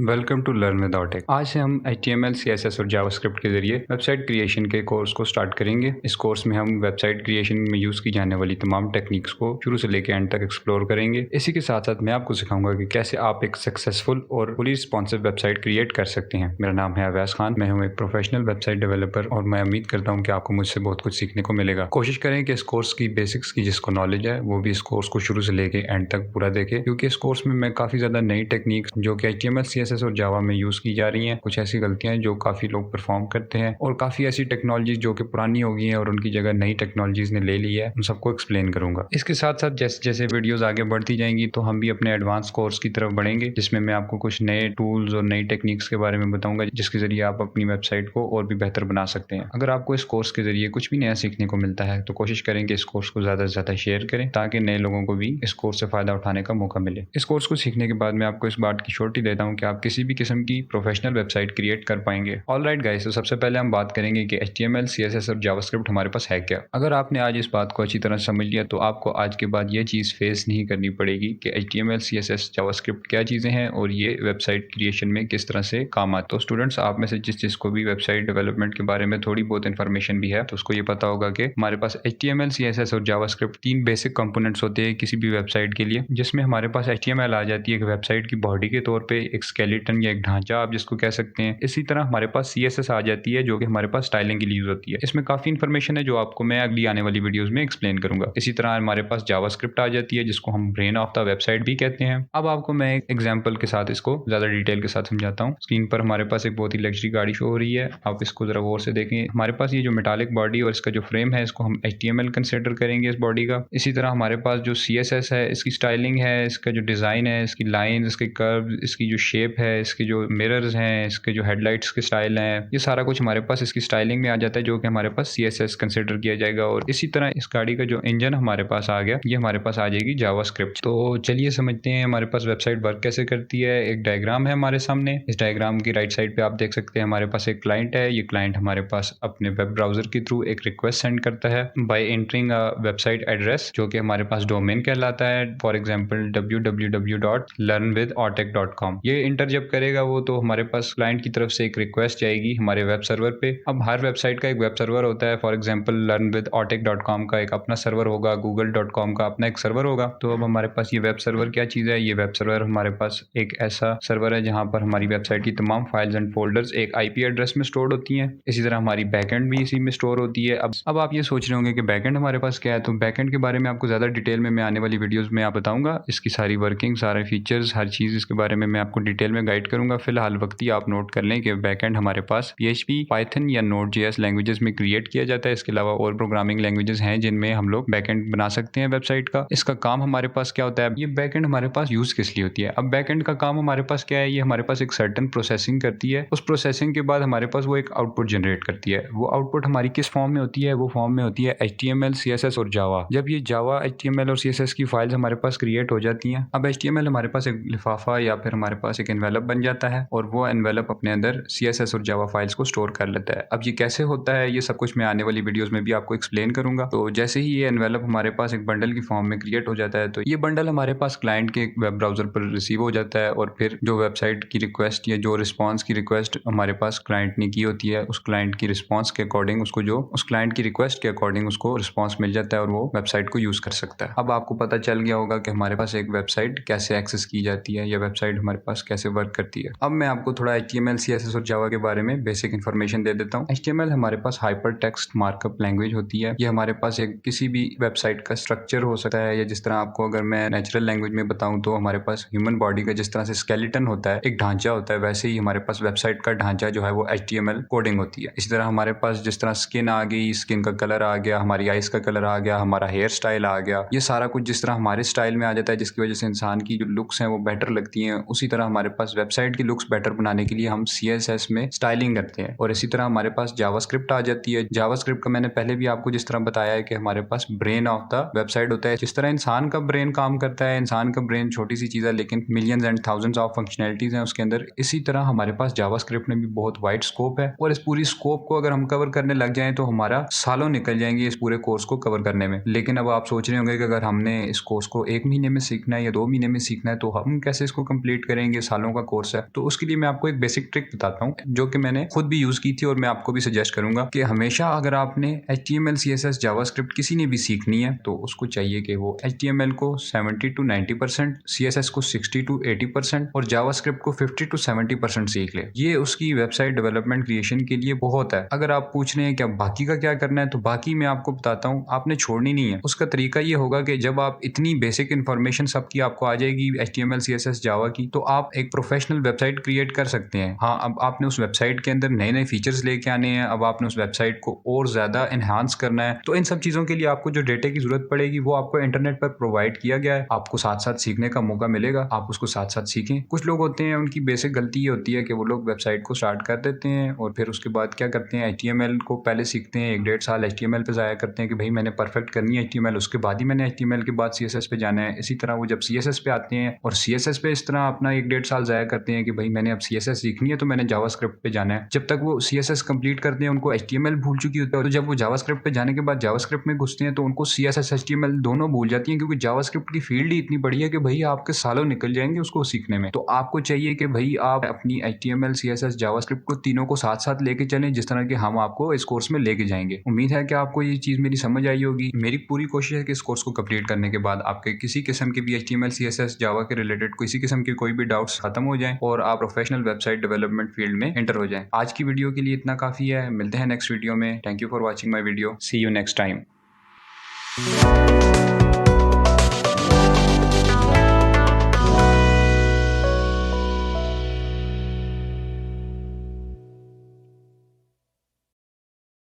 Welcome to learn with ऑटेक। आज से हम HTML, CSS और जावास्क्रिप्ट के जरिए वेबसाइट क्रिएशन के कोर्स को स्टार्ट करेंगे। इस कोर्स में हम वेबसाइट क्रिएशन में यूज़ की जाने वाली तमाम टेक्निक्स को शुरू से लेकर एंड तक एक्सप्लोर करेंगे। इसी के साथ साथ मैं आपको सिखाऊंगा कि कैसे आप एक सक्सेसफुल और फुली रिस्पॉन्सिव वेबसाइट क्रिएट कर सकते हैं। मेरा नाम है अवैस खान, मैं हूँ एक प्रोफेशनल वेबसाइट डेवलपर और मैं उम्मीद करता हूँ कि आपको मुझसे बहुत कुछ सीखने को मिलेगा। कोशिश करें कि इस कोर्स की बेसिक्स की जिसको नॉलेज है वो भी इस कोर्स को शुरू से लेकर एंड तक पूरा देखे, क्योंकि इस कोर्स में मैं काफ़ी ज़्यादा नई टेक्निक्स जो कि HTML, CSS और जावा में यूज़ की जा रही हैं, कुछ ऐसी गलतियां जो काफ़ी लोग परफॉर्म करते हैं और काफ़ी ऐसी टेक्नोलॉजीज जो कि पुरानी हो गई हैं और उनकी जगह नई टेक्नोलॉजीज ने ले ली है, उन सबको एक्सप्लेन करूंगा। इसके साथ साथ जैसे जैसे वीडियोस आगे बढ़ती जाएंगी तो हम भी अपने एडवांस कोर्स की तरफ बढ़ेंगे, जिसमें मैं आपको कुछ नए टूल्स और नई टेक्निक्स के बारे में बताऊंगा, जिसके जरिए आप अपनी वेबसाइट को और भी बेहतर बना सकते हैं। अगर आपको इस कोर्स के जरिए कुछ भी नया सीखने को मिलता है तो कोशिश करें कि इस कोर्स को ज़्यादा से ज़्यादा शेयर करें, ताकि नए लोगों को भी इस कोर्स से फ़ायदा उठाने का मौका मिले। इस कोर्स को सीखने के बाद मैं आपको इस बात की श्योरिटी देता हूँ कि आप किसी भी किस्म की प्रोफेशनल वेबसाइट क्रिएट कर पाएंगे। ऑलराइट गाइस, तो सबसे पहले हम बात करेंगे कि HTML, CSS और जावास्क्रिप्ट हमारे पास है क्या। अगर आपने आज इस बात को अच्छी तरह समझ लिया तो आपको आज के बाद ये चीज़ फेस नहीं करनी पड़ेगी कि HTML, CSS, जावास्क्रिप्ट क्या चीज़ें हैं और ये वेबसाइट क्रिएशन में किस तरह से काम आते हैं। तो स्टूडेंट्स, आप में से जिसको भी वेबसाइट डेवलपमेंट के बारे में थोड़ी बहुत इन्फॉर्मेशन भी है तो उसको ये पता होगा कि हमारे पास HTML, CSS और जावास्क्रिप्ट तीन बेसिक कंपोनेंट्स होते हैं किसी भी वेबसाइट के लिए, जिसमें हमारे पास HTML आ जाती है एक वेबसाइट की बॉडी के तौर पे, एक स्केलेटन या एक ढांचा आप जिसको कह सकते हैं। इसी तरह हमारे पास CSS आ जाती है जो कि हमारे पास स्टाइलिंग के लिए यूज होती है। इसमें काफी इंफॉर्मेशन है जो आपको मैं अगली आने वाली वीडियोस में एक्सप्लेन करूंगा। इसी तरह हमारे पास जावास्क्रिप्ट आ जाती है जिसको हम ब्रेन ऑफ द वेबसाइट भी कहते हैं। अब आपको मैं एक एग्जांपल के साथ इसको ज्यादा डिटेल के साथ समझाता हूँ। स्क्रीन पर हमारे पास एक बहुत ही लग्जरी गाड़ी शो हो रही है, आप इसको जरा गौर से देखें। हमारे पास ये जो मेटालिक बॉडी और इसका जो फ्रेम है इसको हम HTML कंसिडर करेंगे इस बॉडी का। इसी तरह हमारे पास जो CSS है, इसकी स्टाइलिंग है, इसका जो डिजाइन है, इसकी लाइन, इसके कर्व, इसकी जो शेप है, इसके जो मिरर्स हैं, इसके जो हेडलाइट्स के स्टाइल हैं, ये सारा कुछ हमारे पास इसकी स्टाइलिंग में आ जाता है जो कि हमारे पास CSS कंसिडर किया जाएगा। और इसी तरह इस गाड़ी का जो इंजन हमारे पास आ गया, ये हमारे पास आ जाएगी जावास्क्रिप्ट। तो चलिए समझते हैं हमारे पास वेबसाइट वर्क कैसे करती है। एक डायग्राम है हमारे सामने। इस डायग्राम की राइट साइड पे आप देख सकते हैं हमारे पास एक क्लाइंट है। ये क्लाइंट हमारे पास अपने वेब ब्राउजर के थ्रू एक रिक्वेस्ट सेंड करता है bye entering a website address जो कि हमारे पास डोमेन कहलाता है। For example www.learnwithautek.com। ये इंटर जब करेगा वो तो हमारे पास क्लाइंट की तरफ से एक रिक्वेस्ट जाएगी हमारे वेब सर्वर पे। अब हर वेबसाइट का एक वेब सर्वर होता है। फॉर एग्जांपल learnwithautek.com का एक अपना सर्वर होगा, google.com का अपना एक सर्वर होगा। तो अब हमारे पास ये वेब सर्वर क्या चीज़ है? ये वेब सर्वर हमारे पास एक ऐसा सर्वर है जहाँ पर हमारी वेबसाइट की तमाम फाइल्स एंड फोल्डर्स एक IP एड्रेस में स्टोर होती हैं। इसी तरह हमारी बैकएंड भी इसी में स्टोर होती है। अब आप ये सोच रहे होंगे कि बैकएंड हमारे पास क्या है, तो बैकएंड के बारे में आपको ज़्यादा डिटेल में मैं आने वाली वीडियोज़ में आप बताऊंगा। इसकी सारी वर्किंग, सारे फीचर्स, हर चीज़ इसके बारे में मैं आपको डिटेल में गाइड करूंगा। फिलहाल वक्त ही आप नोट कर लें कि बैकएंड हमारे पास PHP, पाइथन या Node.js लैंग्वेजेस में क्रिएट किया जाता है। इसके अलावा और प्रोग्रामिंग लैंग्वेजेस हैं जिनमें हम लोग बैकएंड बना सकते हैं वेबसाइट का। इसका काम हमारे पास क्या होता है? ये बैकएंड हमारे पास यूज किस लिए होती है? अब बैकएंड का काम हमारे पास क्या है? ये हमारे पास एक सर्टेन प्रोसेसिंग करती है। उस प्रोसेसिंग के बाद हमारे पास वो एक आउटपुट जनरेट करती है। वो आउटपुट हमारी किस फॉर्म में होती है? वो फॉर्म में होती है HTML, CSS और जावा। जब ये जावा, HTML और CSS की फाइल्स हमारे पास क्रिएट हो जाती हैं, अब HTML हमारे पास एक लिफाफा या फिर हमारे पास एक एनवेलप बन जाता है और वो एनवेलप अपने अंदर CSS और जावा फाइल्स को स्टोर कर लेता है। अब ये कैसे होता है, ये सब कुछ मैं आने वाली वीडियोस में भी आपको एक्सप्लेन करूंगा। तो जैसे ही ये एनवेलप हमारे पास एक बंडल की फॉर्म में क्रिएट हो जाता है तो ये बंडल हमारे पास क्लाइंट के वेब ब्राउजर पर रिसीव हो जाता है और फिर जो वेबसाइट की रिक्वेस्ट या जो रिस्पॉन्स की रिक्वेस्ट हमारे पास क्लाइंट ने की होती है, उस क्लाइंट की रिस्पॉन्स के अकॉर्डिंग उसको जो उस क्लाइंट की रिक्वेस्ट के अकॉर्डिंग उसको रिस्पॉन्स मिल जाता है और वो वेबसाइट को यूज कर सकता है। अब आपको पता चल गया होगा कि हमारे पास एक वेबसाइट कैसे एक्सेस की जाती है या वेबसाइट हमारे पास कैसे वर्क करती है। अब मैं आपको थोड़ा HTML, CSS और जावा के बारे में बेसिक इन्फॉर्मेशन दे देता हूँ। HTML हमारे पास हाइपर टेक्स्ट मार्कअप लैंग्वेज होती है। ये हमारे पास एक किसी भी वेबसाइट का स्ट्रक्चर हो सकता है, या जिस तरह आपको अगर मैं नेचुरल लैंग्वेज में बताऊं तो हमारे पास ह्यूमन बॉडी का जिस तरह से स्केलेटन होता है, एक ढांचा होता है, वैसे ही हमारे पास वेबसाइट का ढांचा जो है वो HTML कोडिंग होती है। इसी तरह हमारे पास जिस तरह स्किन आ गई, स्किन का कलर आ गया, हमारी आइस का कलर आ गया, हमारा हेयर स्टाइल आ गया, ये सारा कुछ जिस तरह हमारे स्टाइल में आ जाता है जिसकी वजह से इंसान की जो लुक्स हैं वो बेटर लगती हैं, उसी तरह हमारे पास पास वेबसाइट की लुक्स बेटर बनाने के लिए हम CSS में स्टाइलिंग करते हैं। और इसी तरह हमारे पास जावास्क्रिप्ट आ जाती है। जावास्क्रिप्ट का मैंने पहले भी आपको जिस तरह बताया है कि हमारे पास ब्रेन ऑफ द वेबसाइट होता है। जिस तरह इंसान का ब्रेन काम करता है, इंसान का ब्रेन छोटी सी चीज़ है लेकिन millions and thousands of functionalities हैं उसके अंदर, इसी तरह हमारे पास जावास्क्रिप्ट में भी बहुत वाइड स्कोप है। और इस पूरी स्कोप को अगर हम कवर करने लग जाएं तो हमारा सालों निकल जाएंगे इस पूरे कोर्स को कवर करने में। लेकिन अब आप सोच रहे होंगे कि अगर हमने इस कोर्स को 1 महीने में सीखना है या 2 महीने में सीखना है तो हम कैसे इसको कंप्लीट करेंगे, सालों का कोर्स है। तो उसके लिए मैं आपको एक बेसिक ट्रिक बताता हूँ जो कि मैंने खुद भी यूज की थी और मैं आपको भी सजेस्ट करूंगा कि हमेशा अगर आपने HTML CSS जावास्क्रिप्ट किसी ने भी सीखनी है तो उसको चाहिए कि वो HTML को 70 to 90%, CSS को 60 to 80% और जावास्क्रिप्ट को 50 to 70% सीख ले। ये उसकी वेबसाइट डेवलपमेंट क्रिएशन के लिए बहुत है। अगर आप पूछ रहे हैं क्या बाकी का क्या करना है, तो बाकी मैं आपको बताता हूँ, आपने छोड़नी नहीं है। उसका तरीका ये होगा कि जब आप इतनी बेसिक इन्फॉर्मेशन सबकी आपको आ जाएगी HTML CSS जावा की, तो आप एक प्रोफेशनल वेबसाइट क्रिएट कर सकते हैं। हाँ, अब आपने उस वेबसाइट के अंदर नए नए फीचर्स लेके आने हैं, अब आपने उस वेबसाइट को और ज्यादा एनहांस करना है। तो इन सब चीजों के लिए आपको जो डेटा की जरूरत पड़ेगी वो आपको इंटरनेट पर प्रोवाइड किया गया है। आपको साथ साथ सीखने का मौका मिलेगा, आप उसको साथ साथ सीखें। कुछ लोग होते हैं उनकी बेसिक गलती ये होती है कि वो लोग वेबसाइट को स्टार्ट कर देते हैं और फिर उसके बाद क्या करते हैं, HTML को पहले सीखते हैं, 1-1.5 साल HTML पे जाया करते हैं कि भाई मैंने परफेक्ट करनी है HTML, उसके बाद ही मैंने HTML के बाद CSS पे जाना है। इसी तरह वो जब CSS पे आते हैं और CSS पे इस तरह अपना 1-1.5 साल जाया करते हैं कि भाई मैंने अब CSS सीखनी है तो मैंने जावास्क्रिप्ट पे जाना है। जब तक वो CSS कंप्लीट करते हैं उनको HTML भूल चुकी होती है। तो जब वो जावास्क्रिप्ट पे जाने के बाद जावास्क्रिप्ट में घुसते हैं तो उनको CSS HTML दोनों भूल जाती हैं, क्योंकि जावास्क्रिप्ट की फील्ड ही इतनी बड़ी है कि भाई आपके सालों निकल जाएंगे उसको सीखने में। तो आपको चाहिए कि भाई आप अपनी HTML CSS जावास्क्रिप्ट को तीनों को साथ साथ लेके चलें, जिस तरह के हम आपको इस कोर्स में लेके जाएंगे। उम्मीद है कि आपको ये चीज मेरी समझ आई होगी। मेरी पूरी कोशिश है कि इस कोर्स को कंप्लीट करने के बाद आपके किसी किस्म के भी HTML CSS जावा के रिलेटेड किसी किस्म के कोई भी डाउट्स खत्म हो जाएं और आप प्रोफेशनल वेबसाइट डेवलपमेंट फील्ड में एंटर हो जाएं। आज की वीडियो के लिए इतना काफी है। मिलते हैं नेक्स्ट वीडियो में। Thank you for watching my video. See you next time.